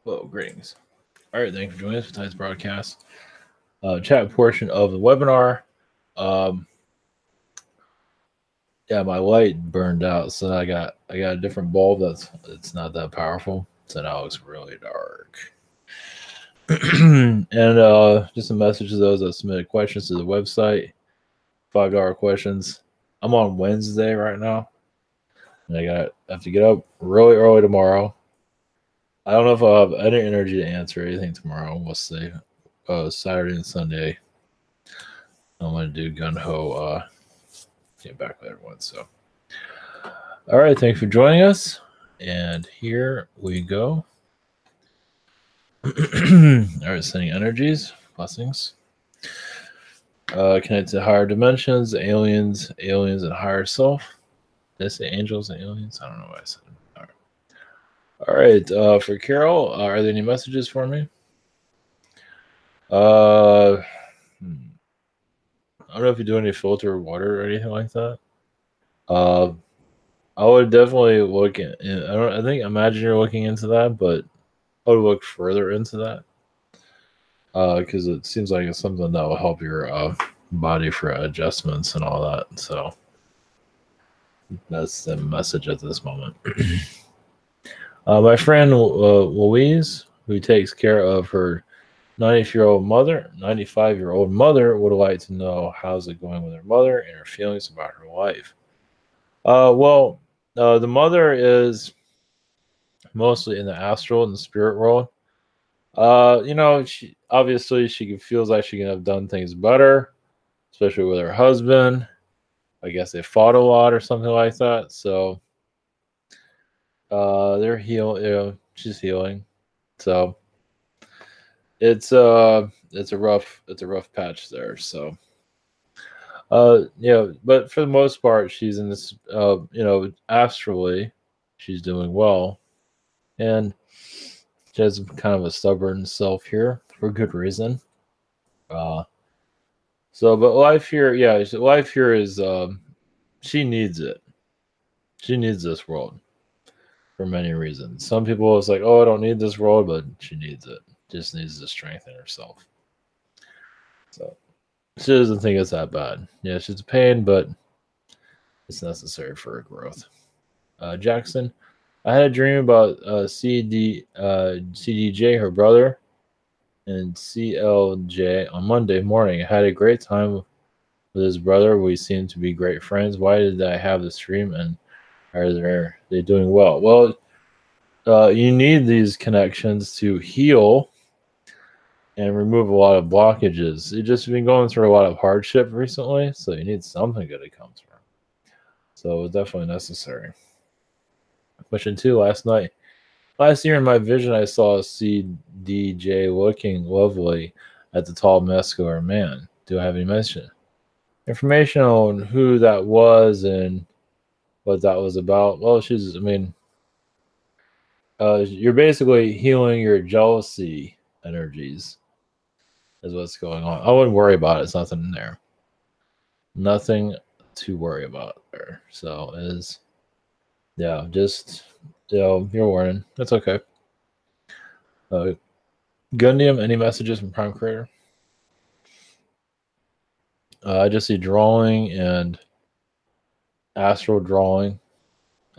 Well, greetings. All right, thank you for joining us for tonight's broadcast. Chat portion of the webinar. Um, yeah, my light burned out, so I got a different bulb that's it's not that powerful, so now it looks really dark. And just a message to those that submitted questions to the website. $5 questions. I'm on Wednesday right now, and I have to get up really early tomorrow. I don't know if I'll have any energy to answer anything tomorrow. We'll see. Saturday and Sunday, I'm gonna do gun ho. Get back with everyone. So, all right, thanks for joining us, and here we go. All right, sending energies, blessings. Connect to higher dimensions, aliens, and higher self. Did I say angels and aliens? I don't know what I said. All right. For Carol, are there any messages for me? I don't know if you do any filter water or anything like that. I would definitely look in. Imagine you're looking into that, but I would look further into that because it seems like it's something that will help your body for adjustments and all that. So that's the message at this moment. My friend Louise, who takes care of her 95-year-old mother, would like to know how's it going with her mother and her feelings about her life. The mother is mostly in the astral and the spirit world. She obviously feels like she can have done things better, especially with her husband. I guess they fought a lot or something like that. So they're healing. She's healing. So it's a rough patch there. So but for the most part, she's in this astrally, she's doing well, and she has kind of a stubborn self here for good reason. But life here, life here is she needs it. She needs this world for many reasons. Some people it's like, oh, I don't need this world, but she needs it. Just needs to strengthen herself. So she doesn't think it's that bad. Yeah, she's a pain, but it's necessary for her growth. Jackson, I had a dream about CDJ, her brother, and CLJ on Monday morning. I had a great time with his brother. We seem to be great friends. Why did I have this dream, and are they doing well? Well, you need these connections to heal and remove a lot of blockages. You've just been going through a lot of hardship recently, so you need something good to come through. So it's definitely necessary. Question 2, last year in my vision, I saw CDJ looking lovely at the tall muscular man. Do I have any information on who that was and what that was about? Well, you're basically healing your jealousy energies is what's going on. I wouldn't worry about it. It's nothing in there. Nothing to worry about there. So just you're warning. That's okay. Gundium, any messages from Prime Creator? I just see drawing and astral drawing.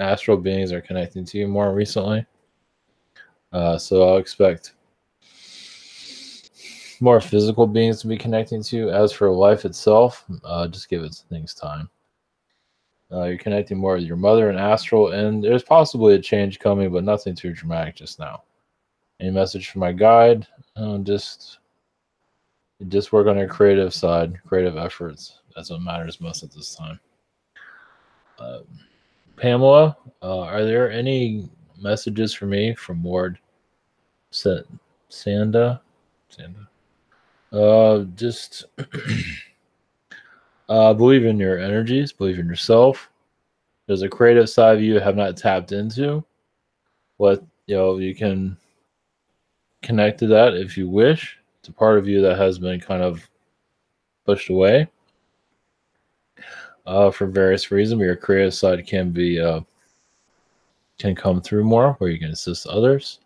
Astral beings are connecting to you more recently. So I'll expect more physical beings to be connecting to you. As for life itself, just give it things time. You're connecting more with your mother and astral, and there's possibly a change coming, but nothing too dramatic just now. Any message from my guide? Just work on your creative side, creative efforts. That's what matters most at this time. Pamela, are there any messages for me from Ward Sanda? Just believe in your energies, believe in yourself. There's a creative side of you you have not tapped into. You can connect to that if you wish. It's a part of you that has been kind of pushed away for various reasons. But your creative side can come through more, where you can assist others.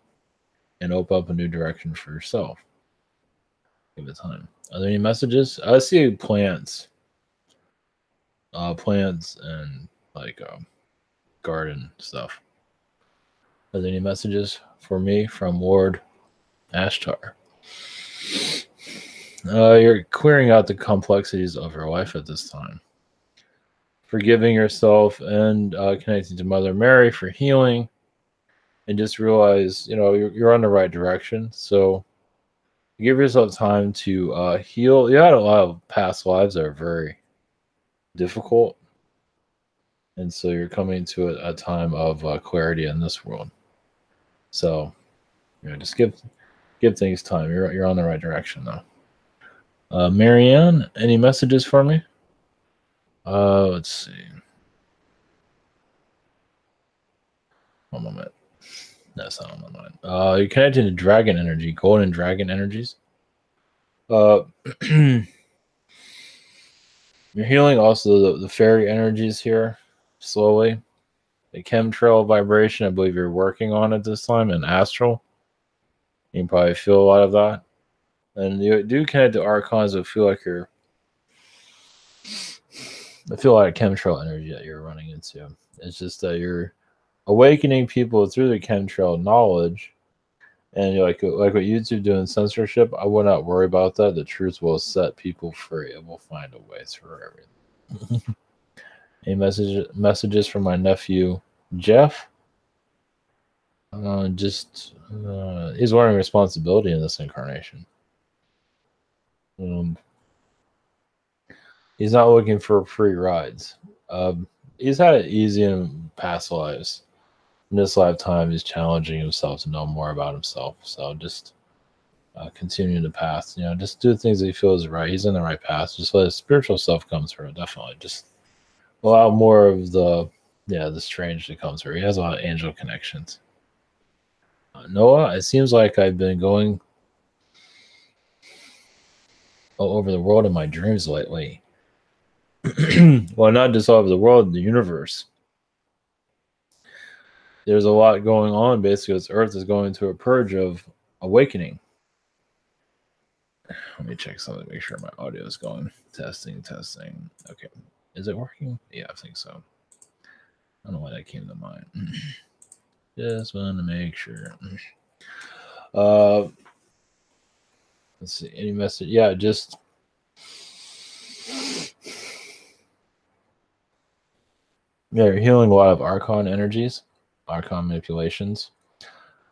and open up a new direction for yourself. Give it time. Are there any messages? I see plants. Plants and like garden stuff. Are there any messages for me from Lord Ashtar? You're clearing out the complexities of your life at this time. Forgiving yourself and connecting to Mother Mary for healing. And just realize, you're on the right direction. So give yourself time to heal. You had a lot of past lives that are very difficult. And so you're coming to a time of clarity in this world. So, just give things time. You're on the right direction now. Marianne, any messages for me? Let's see. One moment. That's not on my mind. You're connected to dragon energy, golden dragon energies. You're healing also the fairy energies here, slowly. The chemtrail vibration, I believe you're working on at this time, and astral. You can probably feel a lot of that. And you do connect to archons that feel like I feel like chemtrail energy that you're running into. It's just that you're awakening people through the chemtrail knowledge. And you're like what YouTube doing censorship, I would not worry about that. The truth will set people free. It will find a way through everything. Any messages from my nephew Jeff? He's learning responsibility in this incarnation. He's not looking for free rides. He's had it easy in past lives. In this lifetime, he's challenging himself to know more about himself. So just continue the path. Just do things that he feels right. He's in the right path. Just let his spiritual self come through. Definitely, just allow more of the strange to come through. He has a lot of angel connections. Noah, it seems like I've been going all over the world in my dreams lately. Well, not just all over the world, the universe. There's a lot going on. Basically, this Earth is going through a purge of awakening. Let me check something, make sure my audio is going. Testing. Okay. Is it working? Yeah, I think so. I don't know why that came to mind. Just want to make sure. Let's see. Any message? Yeah, just you're healing a lot of archon energies, archon manipulations,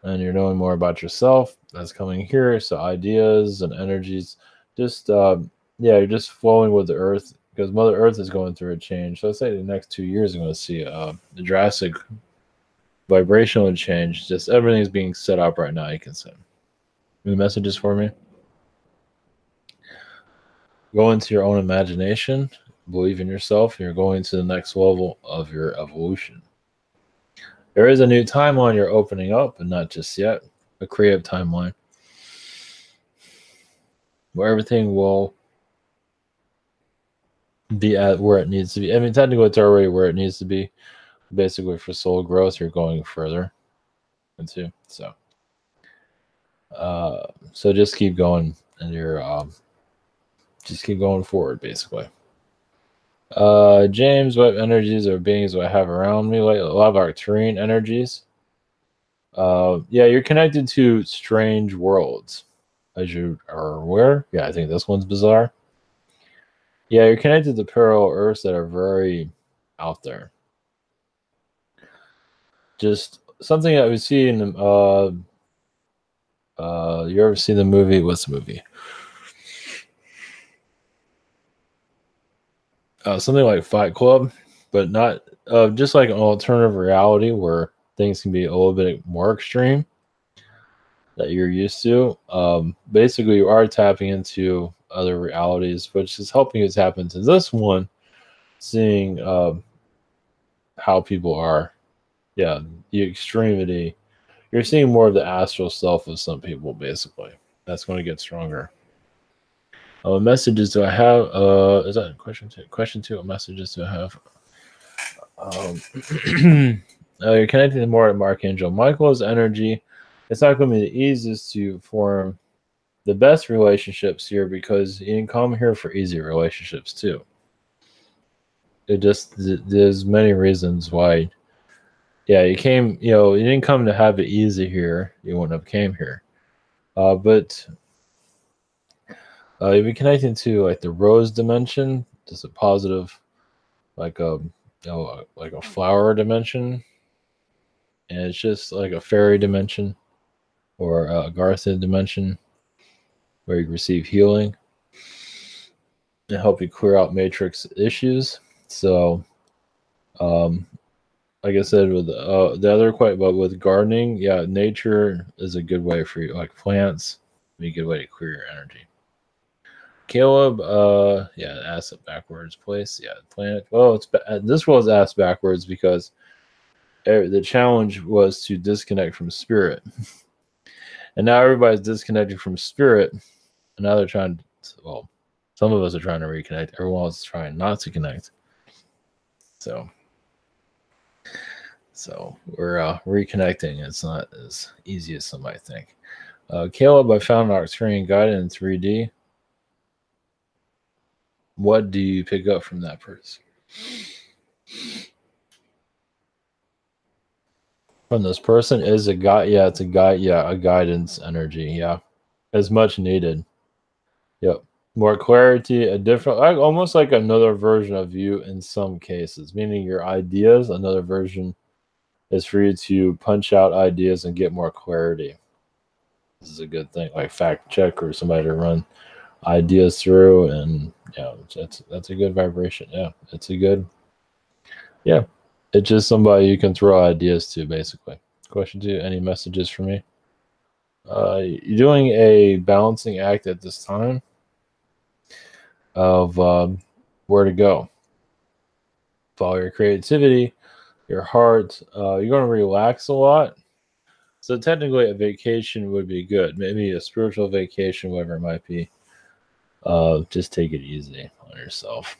and you're knowing more about yourself. That's coming here. So ideas and energies, just you're just flowing with the earth because Mother Earth is going through a change. So I'd say the next 2 years are going to see a drastic vibrational change. Just everything's being set up right now. You can say. Any messages for me? Go into your own imagination. Believe in yourself. You're going to the next level of your evolution. There is a new timeline you're opening up, but not just yet. A creative timeline where everything will be at where it needs to be. I mean, technically, it's already where it needs to be. Basically, for soul growth, you're going further into. So just keep going, and you're just keep going forward, basically. James, what energies or beings do I have around me? Like a lot of Arcturian energies. You're connected to strange worlds, as you are aware. Yeah, I think this one's bizarre. Yeah, you're connected to parallel Earths that are very out there. Just something that we see in the you ever seen the movie? What's the movie? Something like Fight Club, but not just like an alternative reality where things can be a little bit more extreme that you're used to. Basically, you are tapping into other realities, which is helping you tap into this one, seeing how people are. Yeah, the extremity. You're seeing more of the astral self of some people, basically. That's going to get stronger. What messages do I have? Is that question two? Question two, what messages do I have? You're connecting more to Archangel Michael's energy. it's not going to be the easiest to form the best relationships here because you didn't come here for easy relationships too. It just there's many reasons why. Yeah, you came. You didn't come to have it easy here. You wouldn't have came here. But you've been connecting to like the rose dimension, just a positive, like like a flower dimension, and it's just like a fairy dimension or a Gartha dimension where you receive healing and help you clear out matrix issues. So, um, like I said, with the other quite, but with gardening, yeah, nature is a good way for you. Like plants, be a good way to clear your energy. Caleb, yeah, ass it backwards, place, yeah, planet. Well, this was asked backwards because the challenge was to disconnect from spirit, and now everybody's disconnecting from spirit, and now they're trying to. Well, some of us are trying to reconnect. Everyone else is trying not to connect. So we're reconnecting. It's not as easy as some might think. Caleb, I found an Arcturian guide in 3D. What do you pick up from that person? From this person is a guide. Yeah, it's a guide. Yeah, a guidance energy. Yeah, as much needed. Yep. More clarity, a different, like, almost like another version of you in some cases, meaning your ideas, another version is for you to punch out ideas and get more clarity. This is a good thing, like fact check or somebody to run ideas through, and that's a good vibration. Yeah, it's a good, yeah, it's just somebody you can throw ideas to, basically. Question 2, any messages for me? You're doing a balancing act at this time of where to go. Follow your creativity, your heart. You're going to relax a lot. So technically, a vacation would be good. Maybe a spiritual vacation, whatever it might be. Just take it easy on yourself.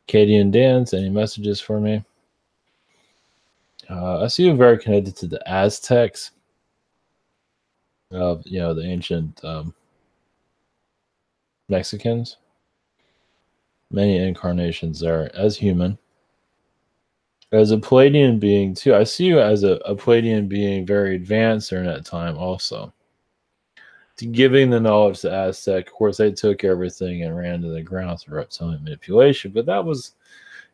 Katie and Dance, any messages for me? I see you very connected to the Aztecs. The ancient Mexicans. Many incarnations there as human. As a Palladian being too, I see you as a Palladian being very advanced during that time also. To giving the knowledge to Aztec, of course, they took everything and ran to the ground through reptilian manipulation. But that was,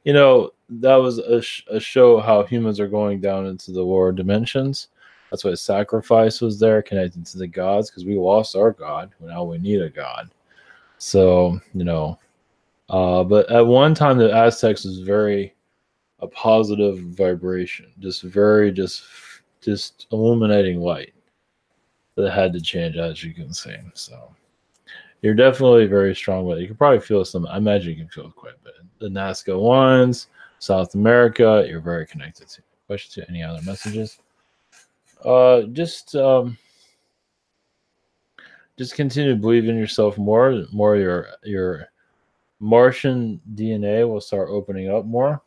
that was a show how humans are going down into the lower dimensions. That's why sacrifice was there, connected to the gods, because we lost our god. Now we need a god. So, but at one time the Aztecs was very a positive vibration, just very just illuminating light that had to change, as you can see. So you're definitely very strong with it. You can probably feel some, I imagine you can feel quite a bit. The Nazca ones, South America, you're very connected to. Question 2, any other messages? Just continue to believe in yourself more. More your Martian DNA will start opening up more.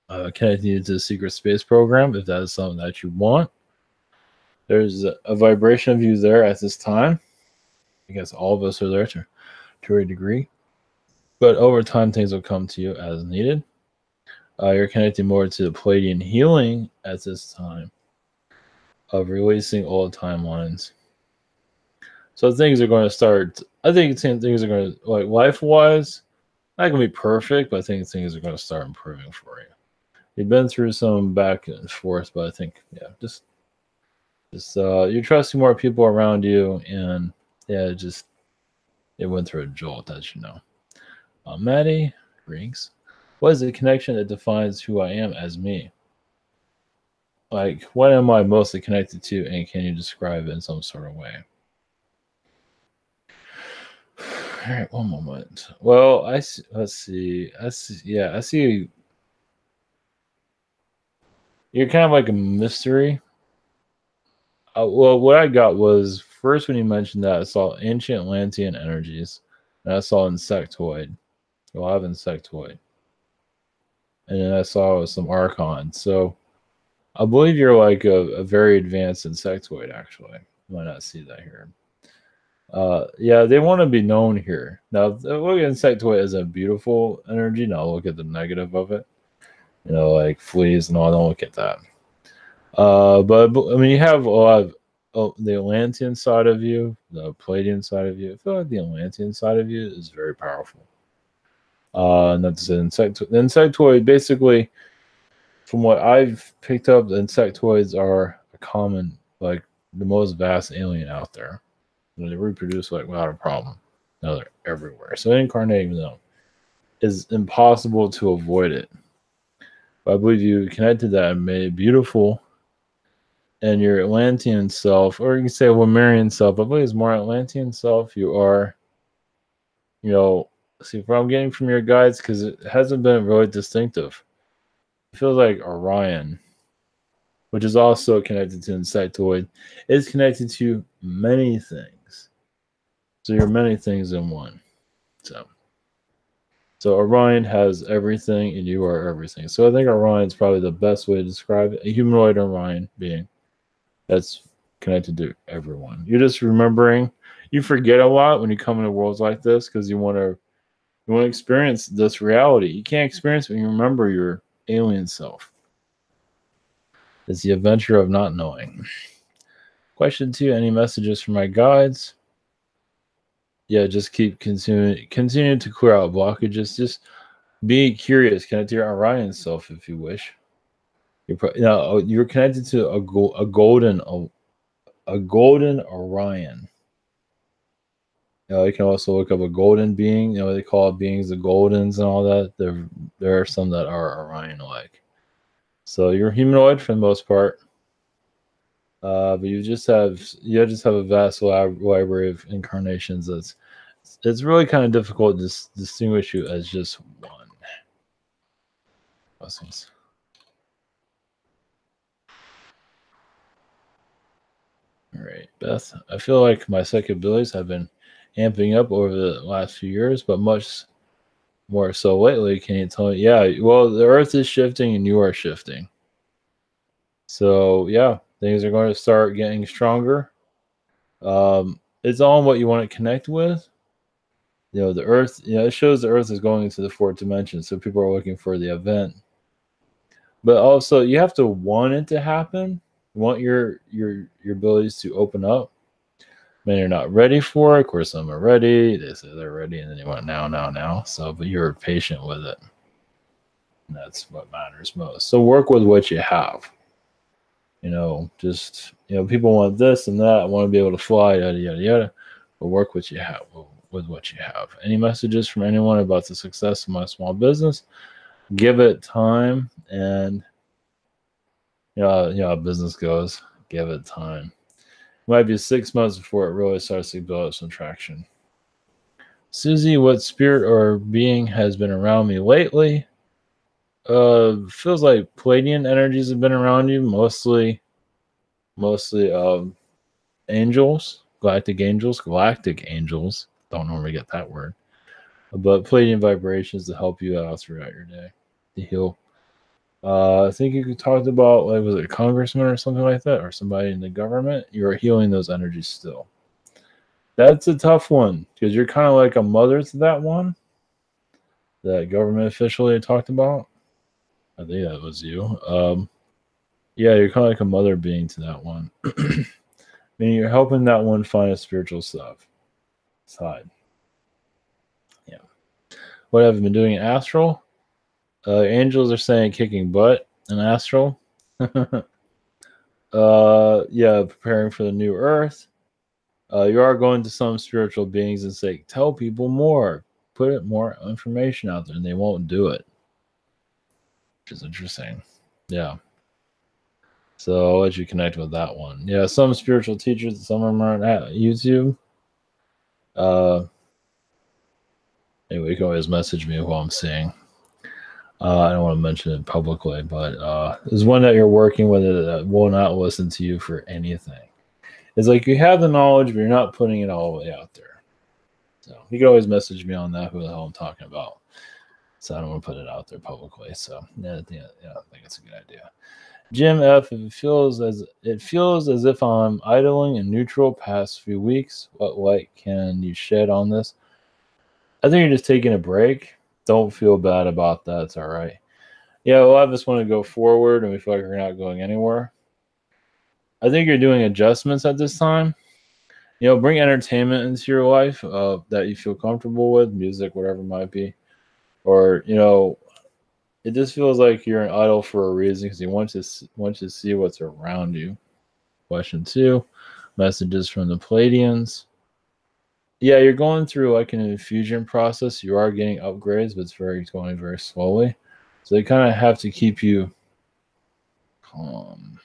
Connecting you to the secret space program if that is something that you want. There's a vibration of you there at this time. I guess all of us are there to a degree. But over time, things will come to you as needed. You're connecting more to the Palladian healing at this time of releasing old timelines. So things are going to start. I think things are going to, like life-wise, not going to be perfect, but I think things are going to start improving for you. You've been through some back and forth, but I think, yeah, just you're trusting more people around you, and yeah, it went through a jolt, as you know. Maddie, Rinks, what is the connection that defines who I am as me? Like, what am I mostly connected to, and can you describe it in some sort of way? All right, one moment. Well, let's see. I see. You're kind of like a mystery. Well, what I got was first when you mentioned that I saw ancient Atlantean energies, and I saw insectoid. Well, I have insectoid, and then I saw some archons. So I believe you're like a very advanced insectoid, actually. You might not see that here. Yeah, they want to be known here. Now, look at insectoid as a beautiful energy. Now look at the negative of it. You know, like fleas and all. Don't look at that. But I mean, you have a lot of the Atlantean side of you, the Palladian side of you. I feel like the Atlantean side of you is very powerful. And that's an insectoid. The insectoid, basically, from what I've picked up, the insectoids are a common, like the most vast alien out there. And they reproduce like without a problem. Now they're everywhere. So incarnating them is impossible to avoid it. But I believe you connected that and made it beautiful. And your Atlantean self, or you can say Lemurian self, I believe it's more Atlantean self. You are, you know, see what I'm getting from your guides because it hasn't been really distinctive. It feels like Orion, which is also connected to insectoid, is connected to many things. So you're many things in one. So Orion has everything, and you are everything. So I think Orion's probably the best way to describe it. A humanoid Orion being that's connected to everyone. You're just remembering. You forget a lot when you come into worlds like this because you want to experience this reality. You can't experience it when you remember your alien self. It's the adventure of not knowing. Question 2, any messages from my guides? Yeah, just keep continue to clear out blockages. Just be curious, connect to your Orion self if you wish. You're connected to a golden Orion. You can also look up a golden being. They call beings the Goldens and all that. There are some that are Orion-like. So you're humanoid for the most part, but you just have a vast library of incarnations. It's really kind of difficult to distinguish you as just one. Blessings. All right, Beth. I feel like my psychic abilities have been amping up over the last few years, but much more so lately. Can you tell me? Yeah, well, the Earth is shifting and you are shifting. So yeah, things are going to start getting stronger. It's all what you want to connect with. The Earth. It shows the Earth is going into the fourth dimension, so people are looking for the event. But also, you have to want it to happen. You want your abilities to open up. Many are not ready for it. Of course, some are ready. They say they're ready, and then they want now. So, but you're patient with it. And that's what matters most. So work with what you have. People want this and that. Want to be able to fly, yada yada yada. But work what you have with what you have. Any messages from anyone about the success of my small business? Give it time, and how business goes. Give it time. It might be 6 months before it really starts to build up some traction. Susie, what spirit or being has been around me lately? Feels like Palladian energies have been around you, mostly angels, galactic angels. Don't normally get that word, but Palladian vibrations to help you out throughout your day to heal. I think you talked about, like, was it a congressman or something like that, or somebody in the government? You're healing those energies still. That's a tough one because you're kind of like a mother to that one, that government official they talked about. I think that was you. Yeah, you're kind of like a mother being to that one. Meaning you're helping that one find a spiritual side. Yeah. What have you been doing in astral? Angels are saying kicking butt in astral. Yeah, preparing for the new earth. You are going to some spiritual beings and say, tell people more, put more information out there, and they won't do it, which is interesting. Yeah. So I'll let you connect with that one. Yeah, some spiritual teachers, some of them aren't at YouTube. Anyway, you can always message me while I'm seeing. I don't want to mention it publicly, but there's one that you're working with that will not listen to you for anything. It's like you have the knowledge, but you're not putting it all the way out there. So you can always message me on that, who the hell I'm talking about. So I don't want to put it out there publicly. So yeah, I think it's a good idea. Jim F, it feels as if I'm idling in neutral past few weeks. What light can you shed on this? I think you're just taking a break. Don't feel bad about that. It's all right. Yeah, a lot of us want to go forward and we feel like we're not going anywhere. I think you're doing adjustments at this time. Bring entertainment into your life that you feel comfortable with, music, whatever it might be. Or, it just feels like you're an idol for a reason because you want to see what's around you. Question 2, messages from the Palladians. Yeah, you're going through like an infusion process. You are getting upgrades, but going very slowly. So they kind of have to keep you calm.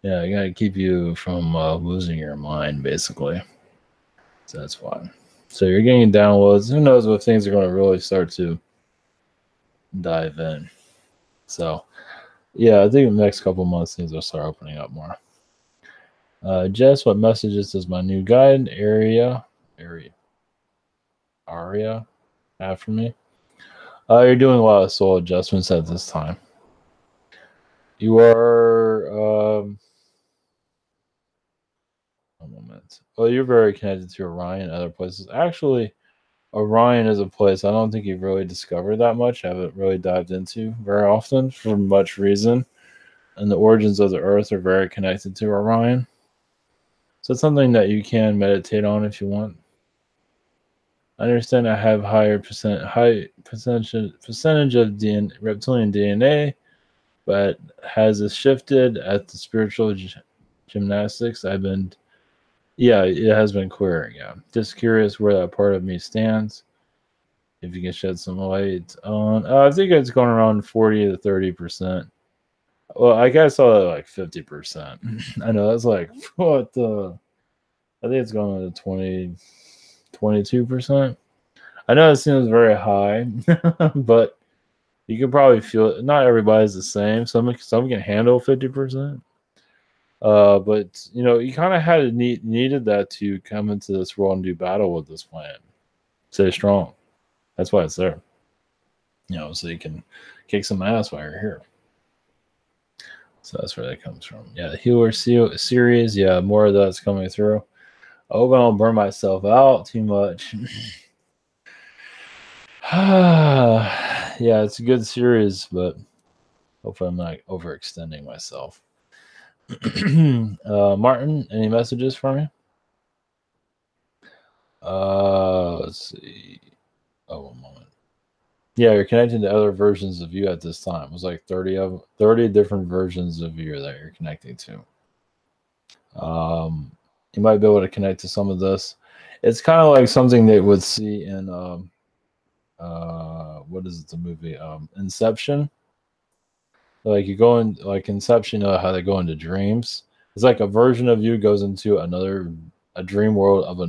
Yeah, I gotta keep you from losing your mind, basically. So that's why. So you're getting downloads. Who knows if things are going to really start to dive in. So, yeah, I think in the next couple months things will start opening up more. Jess, what messages does my new guide Aria have for me? You're doing a lot of soul adjustments at this time. You are. One moment. Well, you're very connected to Orion and other places. Actually, Orion is a place I don't think you've really discovered that much. Haven't really dived into very often for much reason. And the origins of the Earth are very connected to Orion. So it's something that you can meditate on if you want. I understand I have high percentage of reptilian DNA, but has it shifted at the spiritual gymnastics? Yeah, it has been clearing. Yeah, just curious where that part of me stands. If you can shed some light on, I think it's going around 40 to 30%. Well, I guess I saw that like 50%. I know that's like what the. I think it's going to 22%. I know it seems very high, but you can probably feel it. Not everybody's the same. Some can handle 50%. But you kind of needed that to come into this world and do battle with this planet. Stay strong. That's why it's there. So you can kick some ass while you're here. So that's where that comes from. Yeah, the Healer series. Yeah, more of that's coming through. I hope I don't burn myself out too much. Yeah, it's a good series, but hopefully I'm not overextending myself. Martin, any messages for me? Let's see. Oh, one moment. Yeah, you're connecting to other versions of you at this time. It was like 30 different versions of you that you're connecting to. You might be able to connect to some of this. It's kind of like something they would see in what is it, the movie Inception. Like you go in like Inception, how they go into dreams. It's like a version of you goes into a dream world of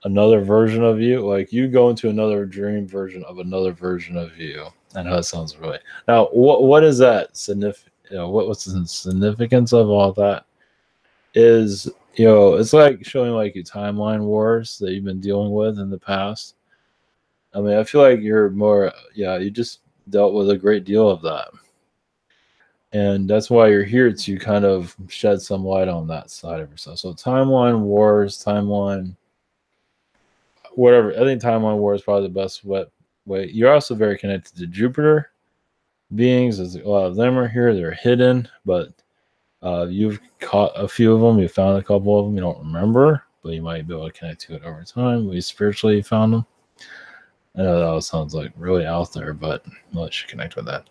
another version of you. Like you go into another dream version of another version of you. I know that sounds really. Now, what is that significant? What's the significance of all that? Is it's like showing like you timeline wars that you've been dealing with in the past. I mean, I feel like you're more. Yeah, you just dealt with a great deal of that. And that's why you're here to kind of shed some light on that side of yourself. So timeline wars, timeline, whatever. I think timeline war is probably the best way. You're also very connected to Jupiter beings. As a lot of them are here. They're hidden, but you've caught a few of them. You found a couple of them. You don't remember, but you might be able to connect to it over time. We spiritually found them. I know that all sounds like really out there, but I'll let you connect with that.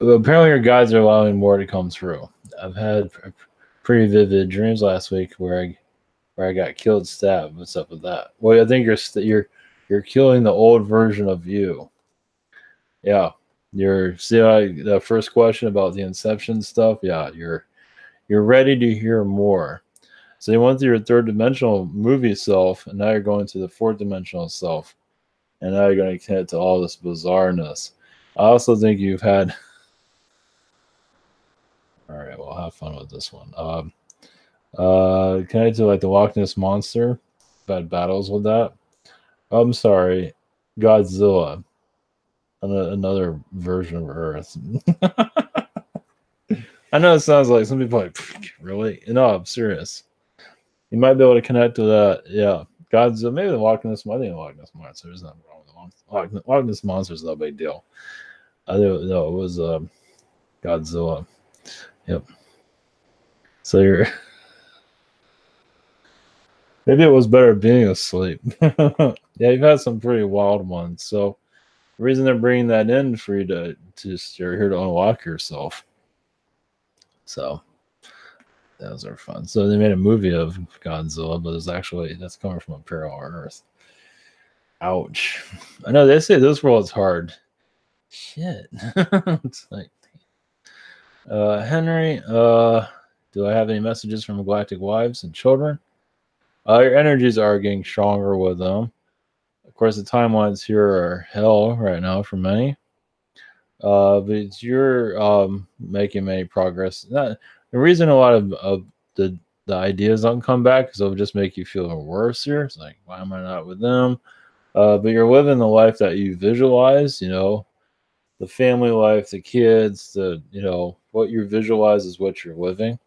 Apparently your guides are allowing more to come through. I've had pretty vivid dreams last week where I got killed, stabbed. What's up with that? Well, I think you're killing the old version of you. Yeah, the first question about the Inception stuff. Yeah, you're ready to hear more. So you went through your third dimensional movie self, and now you're going to the fourth dimensional self, and now you're going to connect to all this bizarreness. I also think you've had. All right, well, have fun with this one. Connected to like the Loch Ness monster. I've had battles with that. I'm sorry, Godzilla. another version of Earth. I know it sounds like some people are like, really? No, I'm serious. You might be able to connect to that. Yeah. Godzilla, maybe the Loch Ness, I think the Loch Ness Monster. There's nothing wrong with the Loch Ness Monster is no big deal. I think no, it was Godzilla. Yep. So you're maybe it was better being asleep. Yeah, you've had some pretty wild ones. So the reason they're bringing that in for you to you're here to unlock yourself. So those are fun. So they made a movie of Godzilla, but it's actually that's coming from a parallel Earth. Ouch. I know they say this world's hard. Shit. It's like Henry, do I have any messages from galactic wives and children? Your energies are getting stronger with them. Of course, the timelines here are hell right now for many. But you're making many progress. The reason a lot of the ideas don't come back is it'll just make you feel worse here. It's like, why am I not with them? But you're living the life that you visualize, the family life, the kids, what you visualize is what you're living.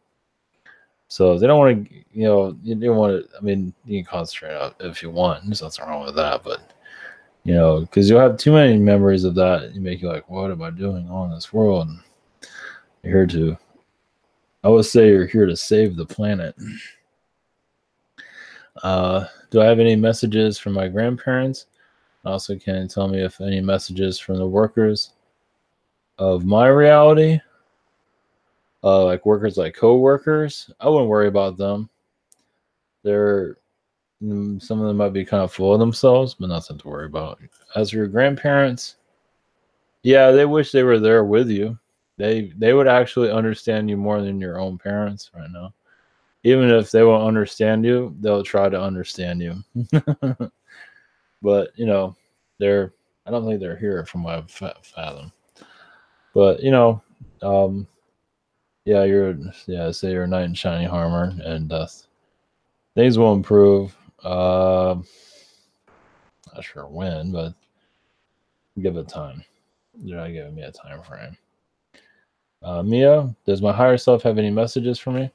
So they don't want to, you don't want to, I mean, you can concentrate on it if you want. There's nothing wrong with that. But, because you'll have too many memories of that. You make you like, what am I doing on this world? And you're here to, I would say you're here to save the planet. Do I have any messages from my grandparents? Also, can you tell me if any messages from the workers of my reality? Like workers, like co-workers, I wouldn't worry about them. Some of them might be kind of full of themselves, but nothing to worry about. As for your grandparents, yeah, they wish they were there with you. They would actually understand you more than your own parents right now. Even if they won't understand you, they'll try to understand you. But I don't think they're here from what I've fathomed. But say you're a knight in shining armor, and things will improve. Not sure when, but give it time. You're not giving me a time frame. Mia, does my higher self have any messages for me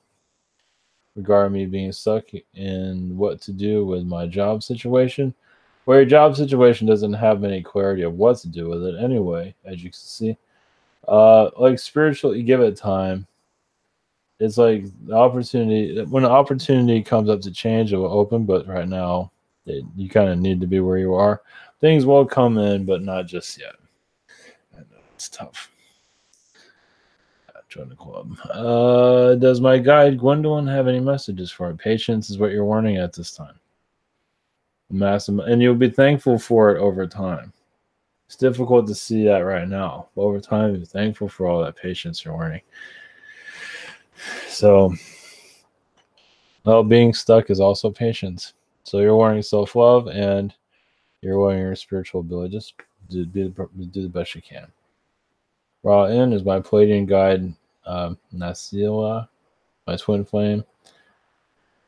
regarding me being stuck in what to do with my job situation? Well, your job situation doesn't have any clarity of what to do with it anyway, as you can see. Like spiritual, you give it time. It's like the opportunity, when an opportunity comes up to change, it will open, but right now you kind of need to be where you are. Things will come in, but not just yet. I know it's tough. Join the club. Does my guide Gwendolyn have any messages for me? Patience is what you're warning at this time. Massive, and you'll be thankful for it over time. It's difficult to see that right now, but over time, you're thankful for all that patience you're warning. So, being stuck is also patience. So you're warning self-love, and you're warning your spiritual ability. Just do the best you can. Raw in is my Palladian guide, Nasila, my twin flame.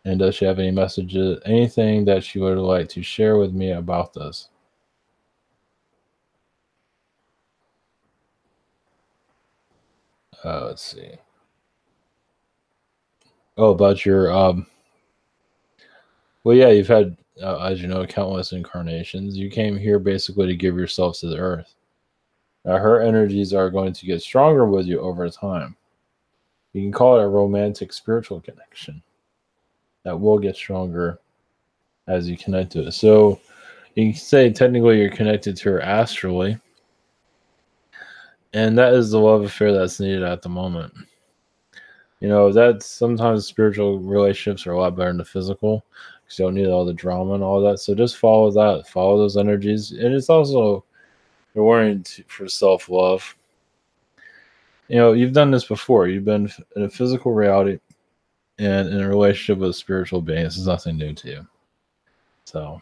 And does she have any messages, anything that she would like to share with me about this? Let's see. Oh, about your well, yeah, you've had, as you know, countless incarnations. You came here basically to give yourself to the earth. Now, her energies are going to get stronger with you over time. You can call it a romantic spiritual connection that will get stronger as you connect to it. So you can say technically you're connected to her astrally. And that is the love affair that's needed at the moment. That's sometimes spiritual relationships are a lot better than the physical because you don't need all the drama and all that. So just follow that, follow those energies. And it's also, you're wanting for self-love. You've done this before. You've been in a physical reality and in a relationship with a spiritual being. This is nothing new to you. So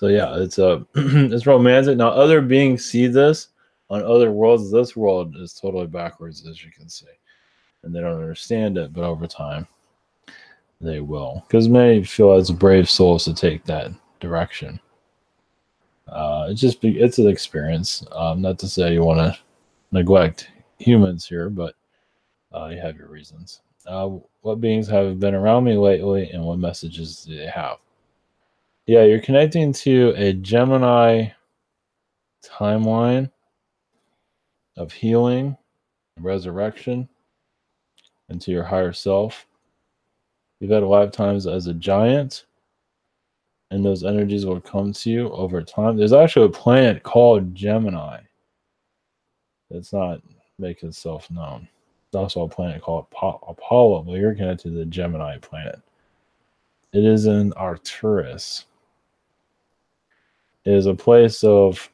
yeah, it's it's romantic. Now, other beings see this on other worlds. This world is totally backwards, as you can see, and they don't understand it. But over time, they will, because many feel as brave souls to take that direction. it's an experience. Not to say you want to neglect humans here, but you have your reasons. What beings have been around me lately, and what messages do they have? Yeah, you're connecting to a Gemini timeline of healing, resurrection, into your higher self. You've had lifetimes as a giant, and those energies will come to you over time. There's actually a planet called Gemini that's not making itself known. There's also a planet called Apollo, but you're connected to the Gemini planet. It is in Arcturus. It is a place of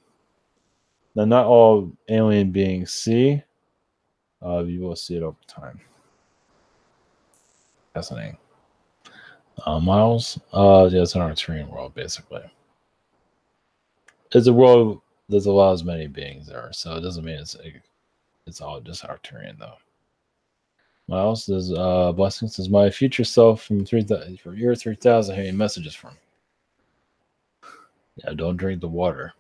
now not all alien beings see. You will see it over time. Fascinating. Miles. Yeah, it's an Arcturian world, basically. It's a world that allows many beings there, so it doesn't mean it's all just Arcturian, though. Miles says, blessings says, my future self from year 3000 having messages from. Yeah, don't drink the water.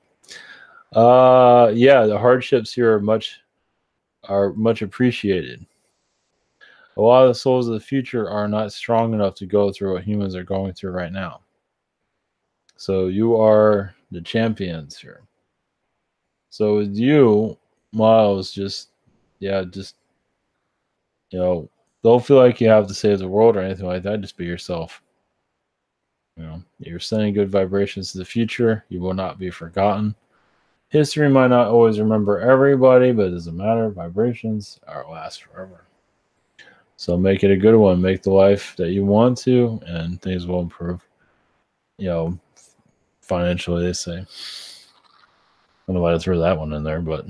Yeah, the hardships here are much appreciated. A lot of the souls of the future are not strong enough to go through what humans are going through right now. So you are the champions here. So with you, Miles, just don't feel like you have to save the world or anything like that. Just be yourself. You're sending good vibrations to the future. You will not be forgotten. History might not always remember everybody, but it doesn't matter. Vibrations last forever. So make it a good one. Make the life that you want to, and things will improve. Financially, they say. I don't know why I threw that one in there, but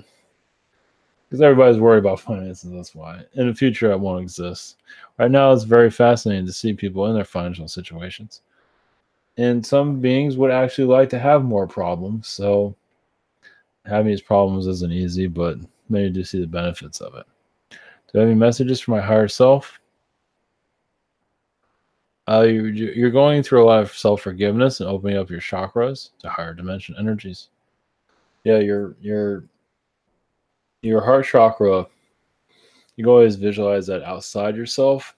because everybody's worried about finances, that's why. In the future, it won't exist. Right now, it's very fascinating to see people in their financial situations. And some beings would actually like to have more problems, so having these problems isn't easy, but many do see the benefits of it. Do I have any messages for my higher self? You're going through a lot of self-forgiveness and opening up your chakras to higher dimension energies. Yeah, your heart chakra, you can always visualize that outside yourself,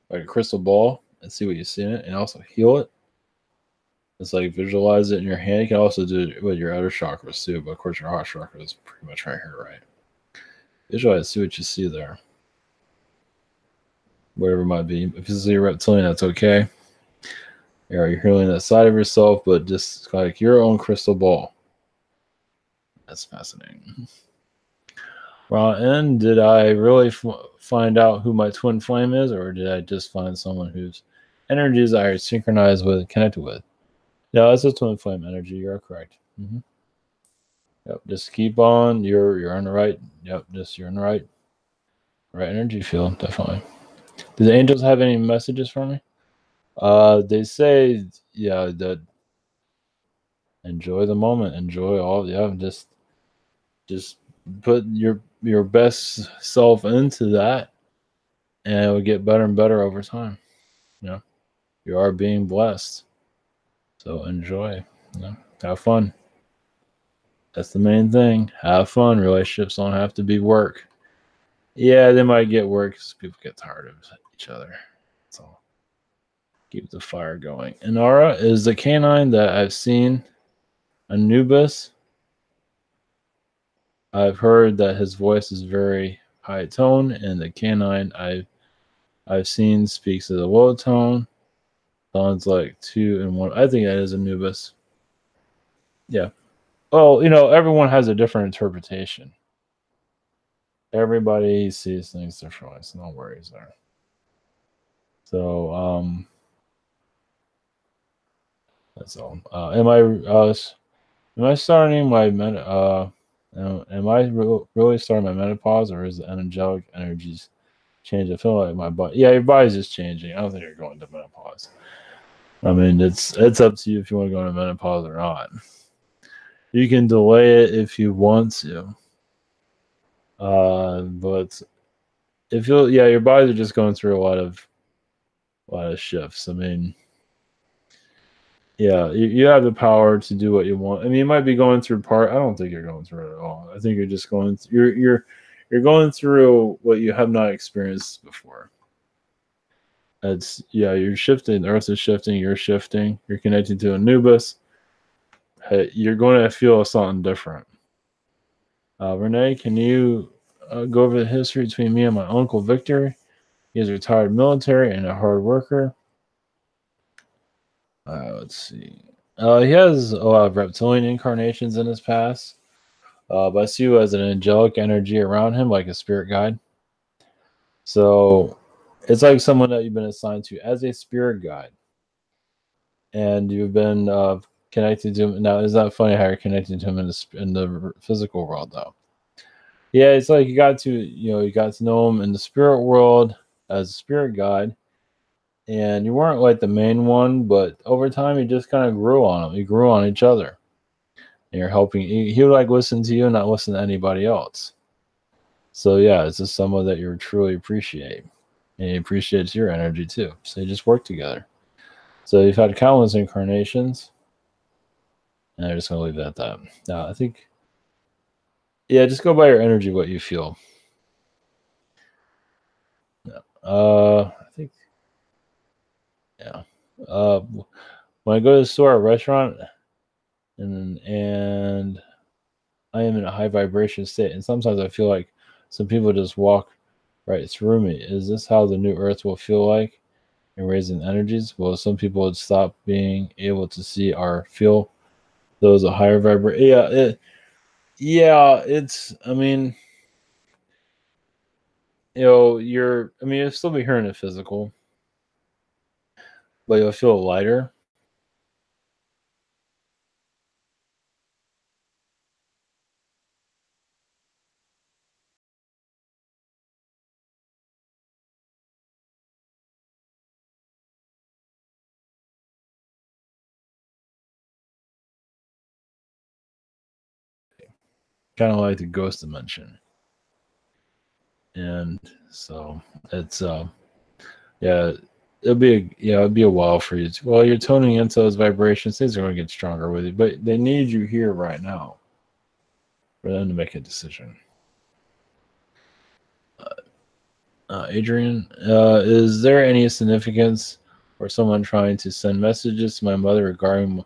like a crystal ball, and see what you see in it, and also heal it. It's like visualize it in your hand. You can also do it with your other chakras too, but of course your heart chakra is pretty much right here, right? Visualize, see what you see there. Whatever it might be. If you see a reptilian, that's okay. You're healing that side of yourself, but just like your own crystal ball. That's fascinating. And did I really find out who my twin flame is, or did I just find someone whose energies I are synchronized with and connected with? Yeah, that's a twin flame energy. You're correct. Mm-hmm. Yep. Just keep on. You're on the right. Yep. You're in the right energy field. Definitely. Do the angels have any messages for me? They say, yeah, that enjoy the moment, enjoy all. Yeah, just put your best self into that, and it will get better and better over time. You are being blessed, so enjoy. Have fun. That's the main thing. Have fun. Relationships don't have to be work. Yeah, they might get work because people get tired of each other. That's all. Keep the fire going. Inara is the canine that I've seen. Anubis. I've heard that his voice is very high tone, and the canine I've seen speaks at a low tone. Sounds like 2 and 1. I think that is Anubis. Yeah. Well, everyone has a different interpretation. Everybody sees things differently, so no worries there. So, that's all. Am I starting my am I really starting my menopause, or is the angelic energies change? I feel like my body. Yeah, your body's just changing. I don't think you're going to menopause. I mean, it's up to you if you want to go into menopause or not. You can delay it if you want to. But if your bodies are just going through a lot of shifts. I mean, Yeah, you have the power to do what you want. I mean, you might be going through part. I don't think you're going through it at all. I think you're just going. You're going through what you have not experienced before. It's yeah. You're shifting. The Earth is shifting. You're shifting. You're connecting to Anubis. Hey, you're going to feel something different. Renee, can you go over the history between me and my uncle Victor? He is a retired military and a hard worker. Let's see. He has a lot of reptilian incarnations in his past, but I see you as an angelic energy around him, like a spirit guide. So it's like someone that you've been assigned to as a spirit guide, and you've been connected to him. Now, is that funny how you're connected to him in the physical world, though? Yeah, it's like you got to know him in the spirit world as a spirit guide, and you weren't like the main one, but over time you just kind of grew on him. You grew on each other, and you're helping. He would like listen to you, not listen to anybody else. So yeah, it's just someone that you truly appreciate, and he appreciates your energy too. So you just work together. So you've had countless incarnations, and I'm just gonna leave it at that. Now I think, yeah, just go by your energy, what you feel. Yeah. I think, yeah. When I go to the store or restaurant, and I am in a high vibration state, and sometimes I feel like some people just walk right through me. Is this how the new Earth will feel like in raising energies? Well, some people would stop being able to see or feel those a higher vibration. Yeah, it's. I mean, you're. I mean, you'll still be hearing it physical, but you'll feel lighter. Kind of like the ghost dimension, and so it's yeah, it'd be a while for you. Well, you're toning into those vibrations. Things are going to get stronger with you, but they need you here right now for them to make a decision. Adrian, is there any significance for someone trying to send messages to my mother regarding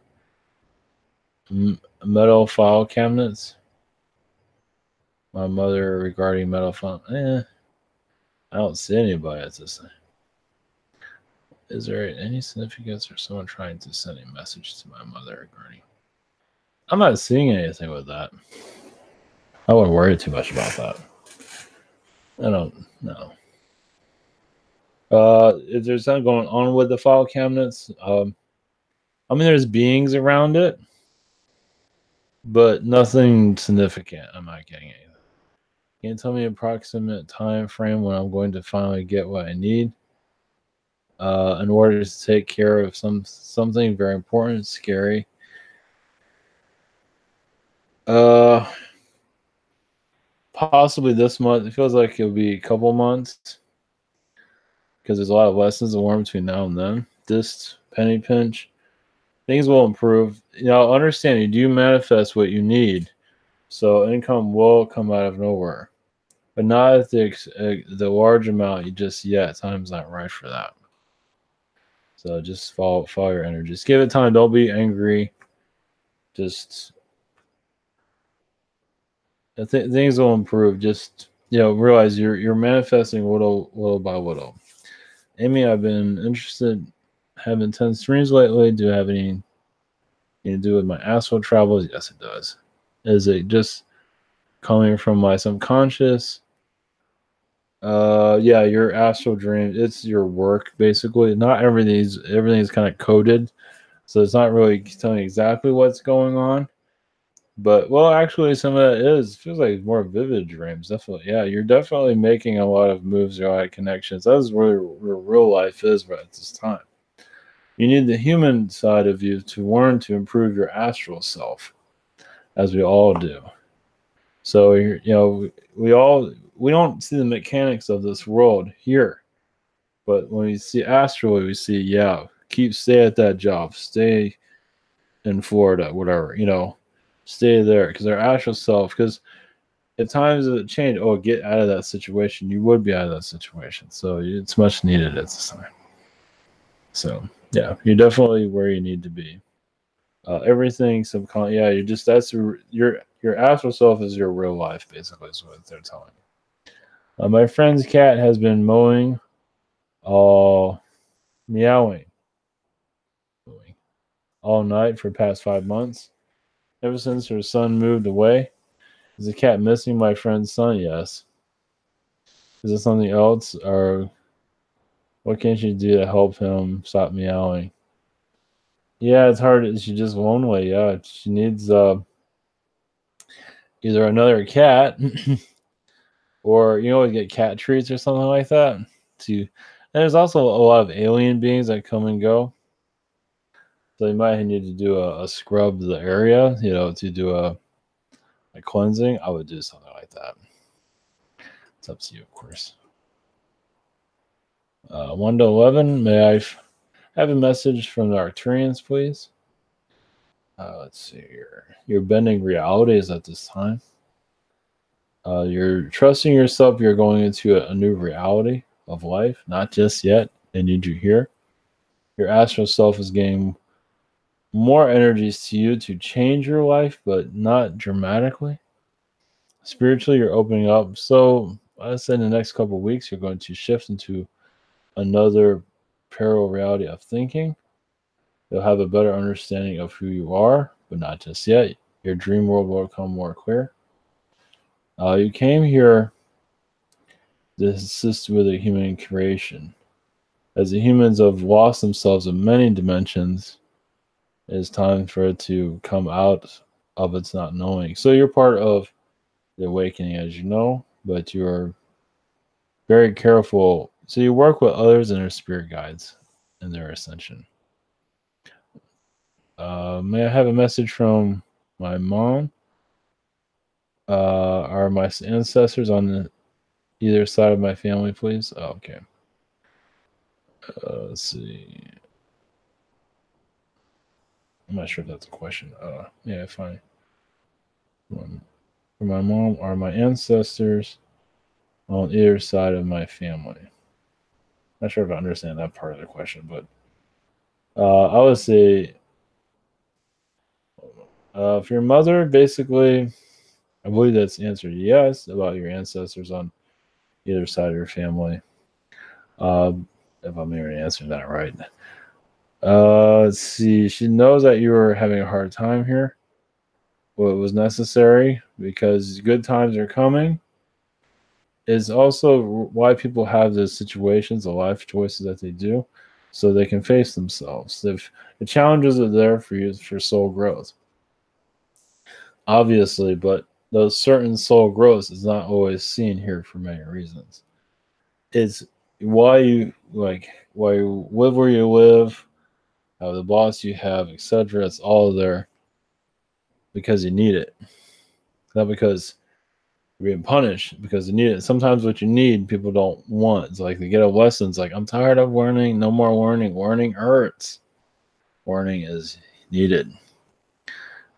metal file cabinets? My mother regarding metal file. I don't see anybody at this. Is there any significance for someone trying to send a message to my mother regarding? I'm not seeing anything with that. I wouldn't worry too much about that. I don't know. Is there something going on with the file cabinets? I mean, there's beings around it, but nothing significant. I'm not getting anything. Can you tell me approximate time frame when I'm going to finally get what I need? In order to take care of something very important, scary. Uh, Possibly this month. It feels like it'll be a couple months because there's a lot of lessons to learn between now and then. This penny pinch, things will improve. Understand you do manifest what you need, so income will come out of nowhere, but not at the large amount you just yet. Time's not right for that. So just follow your energy. Just give it time. Don't be angry. Just things will improve. Just realize you're manifesting little by little. Amy, I've been interested, have intense dreams lately. Do you have anything to do with my astral travels? Yes, it does. Is it just coming from my subconscious? Yeah, your astral dream. It's your work basically. Not everything's kind of coded, so it's not really telling you exactly what's going on. But well, actually, some of that feels like more vivid dreams. Definitely, yeah. You're definitely making a lot of moves, a lot of connections. That's where real life is right at this time. You need the human side of you to learn to improve your astral self, as we all do. So we don't see the mechanics of this world here, but when we see astrally, we see stay at that job, stay in Florida, whatever, stay there because their astral self, because if times have changed, get out of that situation, you would be out of that situation. So it's much needed at this time. So yeah, you're definitely where you need to be. Everything subconscious, yeah, your astral self is your real life, basically, is what they're telling me. My friend's cat has been mowing, all meowing all night for past 5 months. Ever since her son moved away. Is the cat missing my friend's son? Yes. Is it something else, or what can she do to help him stop meowing? Yeah, it's hard. She's just lonely. Yeah, she needs either another cat, or get cat treats or something like that. And there's also a lot of alien beings that come and go. So you might need to do a scrub of the area, to do a cleansing. I would do something like that. It's up to you, of course. 1 to 11, may I have a message from the Arcturians, please? Let's see here. You're bending realities at this time. You're trusting yourself. You're going into a new reality of life. Not just yet. They need you here. Your astral self is getting more energies to you to change your life, but not dramatically. Spiritually, you're opening up. So I said in the next couple of weeks, you're going to shift into another parallel reality of thinking. You'll have a better understanding of who you are, but not just yet. Your dream world will become more clear. You came here to assist with the human creation. As the humans have lost themselves in many dimensions, it is time for it to come out of its not knowing. So you're part of the awakening, as you know, but you're very careful. So you work with others and their spirit guides in their ascension. May I have a message from my mom? Are my ancestors on either side of my family, please? Oh, okay. Let's see. I'm not sure if that's a question. Yeah, fine. For my mom, are my ancestors on either side of my family? Not sure if I understand that part of the question, but I would say for your mother, basically, I believe that's answered yes about your ancestors on either side of your family. If I'm even answering that right. Let's see. She knows that you were having a hard time here. Well, it was necessary because good times are coming. Is also why people have those situations, the life choices that they do, so they can face themselves. If the challenges are there for you for soul growth, obviously, but those certain soul growth is not always seen here for many reasons. It's why you live where you live, the boss you have, etc. It's all there because you need it, not because you're being punished, because you need it. Sometimes what you need, people don't want. It's like they get a lesson. It's like, I'm tired of learning. No more learning. Learning hurts. Learning is needed.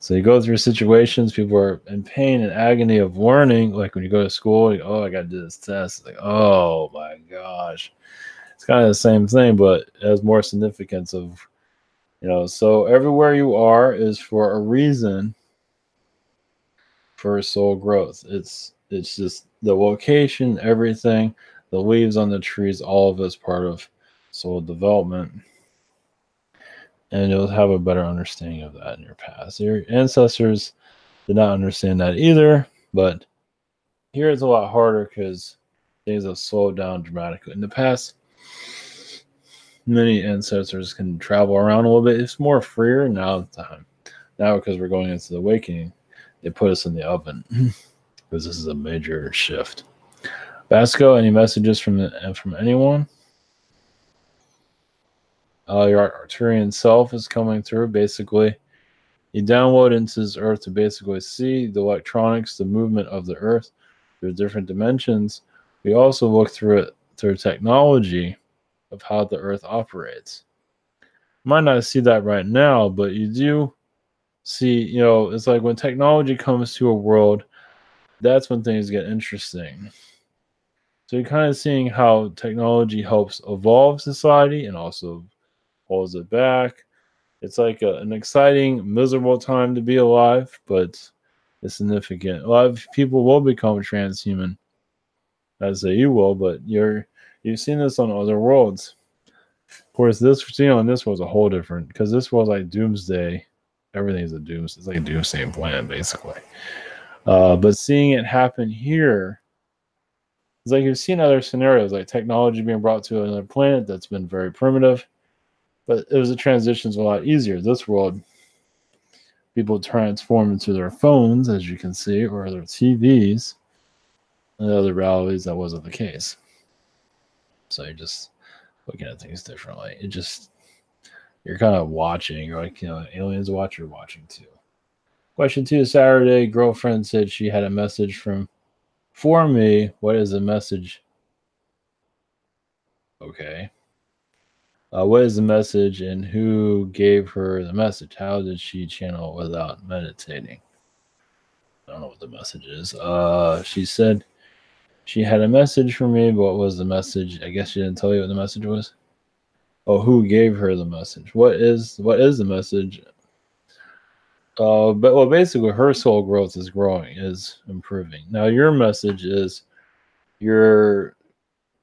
So you go through situations, people are in pain and agony of learning. Like when you go to school, I got to do this test. It's like, oh my gosh. It's kind of the same thing, but it has more significance of, so everywhere you are is for a reason for soul growth. It's just the location, everything, the leaves on the trees, all of it's part of soul development. And you'll have a better understanding of that in your past. Your ancestors did not understand that either, but here it's a lot harder because things have slowed down dramatically. In the past, many ancestors can travel around a little bit. It's more freer now. Now, because we're going into the awakening, they put us in the oven because this is a major shift. Basco, any messages from anyone? Your Arcturian self is coming through. Basically, you download into this earth to basically see the electronics, the movement of the earth through different dimensions. We also look through it through technology of how the earth operates. You might not see that right now, but you do see, it's like when technology comes to a world, that's when things get interesting. So you're kind of seeing how technology helps evolve society and also holds it back. It's like an exciting, miserable time to be alive, but it's significant. A lot of people will become transhuman. I say you will, but you've seen this on other worlds. Of course, this was a whole different because this was like doomsday. Everything's a doomsday. It's like a doomsday plan, basically. But seeing it happen here, it's like you've seen other scenarios, like technology being brought to another planet that's been very primitive, but it was the transitions a lot easier. This world, people transform into their phones, as you can see, or their TVs. In other realities, that wasn't the case. So you're just looking at things differently. You're kind of watching. You're like, aliens watch. You're watching too. Question 2: Saturday, girlfriend said she had a message for me. What is the message? Okay. What is the message and who gave her the message? How did she channel it without meditating? I don't know what the message is. She said she had a message for me, but what was the message? I guess she didn't tell you what the message was. Oh, who gave her the message? What is the message? But well, basically, her soul growth is growing, is improving. Now, your message is you're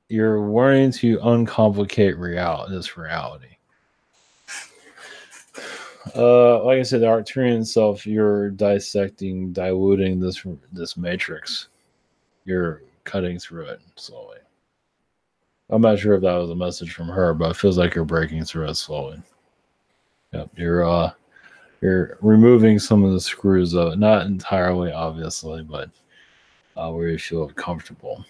wanting to uncomplicate this reality. Like I said, the Arcturian self, you're dissecting, diluting this matrix. You're cutting through it slowly. I'm not sure if that was a message from her, but it feels like you're breaking through it slowly. Yep, you're removing some of the screws of it, not entirely, obviously, but where you feel comfortable.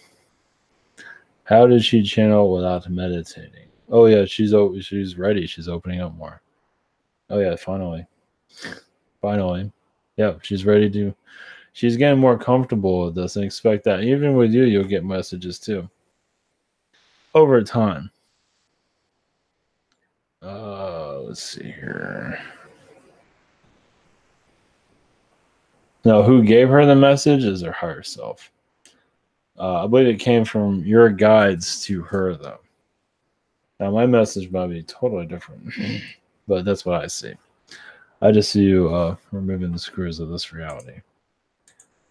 How did she channel without meditating? Oh yeah, she's ready. She's opening up more. Oh yeah, finally. Yeah, she's ready to. She's getting more comfortable with this, and expect that even with you, you'll get messages too over time. Let's see here. Now, who gave her the message is her higher self. I believe it came from your guides to her, though. Now, my message might be totally different, but that's what I see. I just see you removing the screws of this reality.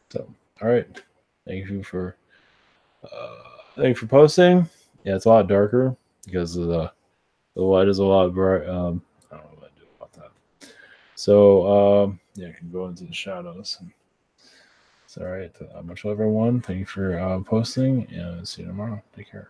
So, all right. Thank you for posting. Yeah, it's a lot darker because of the light is a lot bright. I don't know what I do about that. So, yeah, I can go into the shadows. It's all right. Much love, everyone. Thank you for posting, and see you tomorrow. Take care.